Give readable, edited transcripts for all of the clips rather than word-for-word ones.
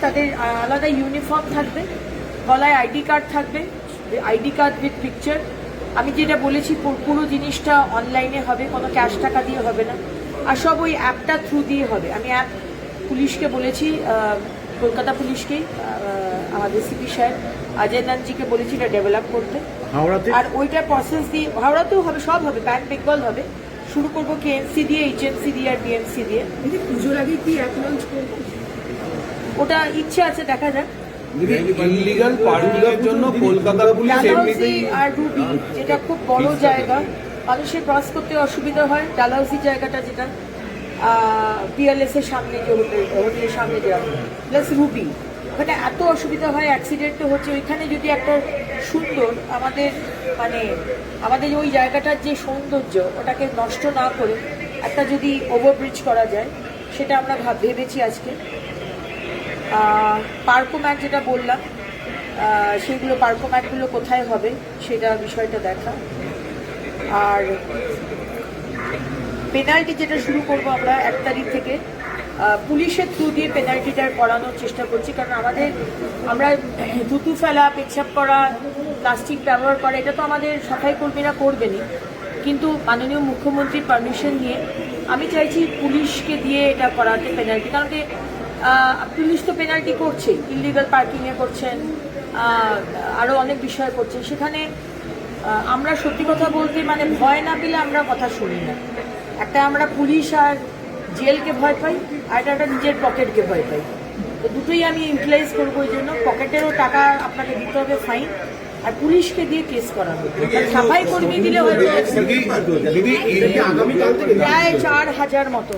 তাদের আলাদা ইউনিফর্ম থাকবে, গলায় আইডি কার্ড থাকবে, আইডি কার্ড উইথ পিকচার। আমি যেটা বলেছি পুরো জিনিসটা অনলাইনে হবে, কোনো ক্যাশ টাকা দিয়ে হবে না, আর সব ওই অ্যাপটা থ্রু দিয়ে হবে। আমি অ্যাপ পুলিশকে বলেছি, কলকাতা পুলিশকেই, আমাদের সিপি সাহেব অজয় নন্দজিকে বলেছি এটা ডেভেলপ করতে। হাওড়াতে আর ওইটা প্রসেস দিয়ে হাওড়াতেও হবে, সব হবে, ব্যান বেঙ্গল হবে। শুরু করবো কেএমসি দিয়ে, এইচএমসি দিয়ে আর বিএমসি দিয়ে। পুজোর আগে কি অ্যাপ লঞ্চ করবো? ওটা ইচ্ছে আছে, দেখা যাক। ইললিগাল পার্কিং এর জন্য কলকাতা পুলিশ ডালহাউসি আর রুবি, যেটা খুব বড় জায়গা, মানুষের ক্রস করতে অসুবিধা হয়। ডালহাউসি জায়গাটা যেটা পিএলএস এর সামনে, যে হোটেলের সামনে যে প্লাস রুবি, ওখানে এত অসুবিধা হয়, অ্যাক্সিডেন্ট হচ্ছে। ওইখানে যদি একটা সুন্দর আমাদের ওই জায়গাটার যে সৌন্দর্য, ওটাকে নষ্ট না করে একটা যদি ওভারব্রিজ করা যায়, সেটা আমরা ভেবেছি আজকে। পার্কোম্যাট যেটা বললাম, সেগুলো পার্কোম্যাটগুলো কোথায় হবে সেটা বিষয়টা দেখা। আর পেনাল্টি যেটা শুরু করব আমরা 1 তারিখ থেকে, পুলিশের থ্রু দিয়ে পেনাল্টিটা করানোর চেষ্টা করছি। কারণ আমরা থুতু ফেলা, পেচ্ছাপ করা, প্লাস্টিক ব্যবহার করা, এটা তো আমাদের সাফাই কর্মীরা করবেনই, কিন্তু মাননীয় মুখ্যমন্ত্রীর পারমিশন নিয়ে আমি চাইছি পুলিশকে দিয়ে এটা করাতে পেনাল্টি। কারণ কি পুলিশ তো পেনাল্টি করছেই, ইললিগাল পার্কিংয়ে করছেন, আরও অনেক বিষয় করছেন। সেখানে আমরা সত্যি কথা বলতে ভয় না পেলে আমরা কথা শুনি না। একটা আমরা পুলিশ আর জেলকে ভয় পাই, আর একটা নিজের পকেটকে ভয় পাই। তো দুটোই আমি ইউটিলাইজ করবো। এই জন্য পকেটেরও টাকা আপনাকে দিতে হবে ফাইন, আর পুলিশকে দিয়ে কেস করা হবে। সাফাই কর্মী দিলে হয়তো প্রায় 4000 মতো।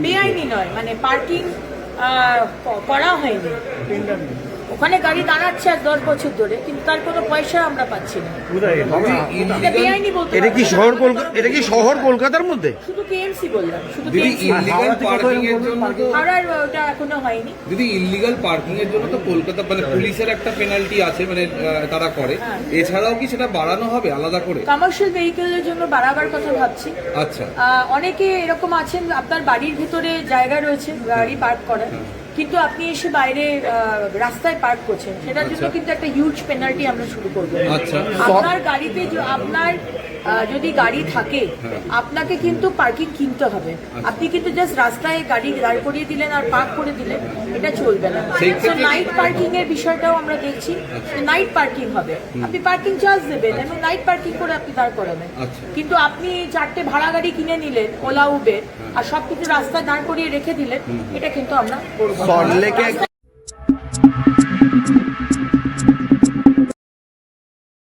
বেআইনি নয়, পার্কিং করা হয়নি, ওখানে গাড়ি দাঁড়াচ্ছে আর 10 বছর ধরে, কিন্তু তার কোনো পয়সা আমরা পাচ্ছি না। এটা বেআইনি বলতে। এটা কি শহর কলকাতার মধ্যে? শুধু কেএমসি বললাম, শুধু ইললিগাল পার্কিং এর জন্য আর ওটা এখনো হয়নি। যদি ইললিগাল পার্কিং এর জন্য তো কলকাতা পুলিশের একটা পেনাল্টি আছে, তারা করে। এছাড়াও কি সেটা বাড়ানো হবে আলাদা করে? কমার্শিয়াল ভেহিকেলের জন্য বাড়াবার কথা ভাবছি। আচ্ছা, অনেকে এরকম আছেন, আপনার বাড়ির ভিতরে জায়গা রয়েছে গাড়ি পার্ক করার, কিন্তু আপনি এসে বাইরে রাস্তায় পার্ক করছেন, সেটার জন্য কিন্তু একটা হিউজ পেনাল্টি আমরা শুরু করবো। আপনার গাড়িতে আপনার যদি গাড়ি থাকে, আপনাকে কিন্তু পার্কিং কিনতে হবে। আপনি কিন্তু জাস্ট রাস্তায় গাড়ি দাঁড় করিয়ে দিলেন আর পার্ক করে দিলেন, এটা চলবে না। তো নাইট পার্কিং এর বিষয়টাও আমরা দেখছি, নাইট পার্কিং হবে, আপনি পার্কিং চার্জ দেবেন এবং নাইট পার্কিং করে আপনি দাঁড় করাবেন। কিন্তু আপনি 4টে ভাড়া গাড়ি কিনে নিলেন, ওলা উবের, আর সবকিছু রাস্তায় দাঁড় করিয়ে রেখে দিলেন, এটা কিন্তু আমরা করবো।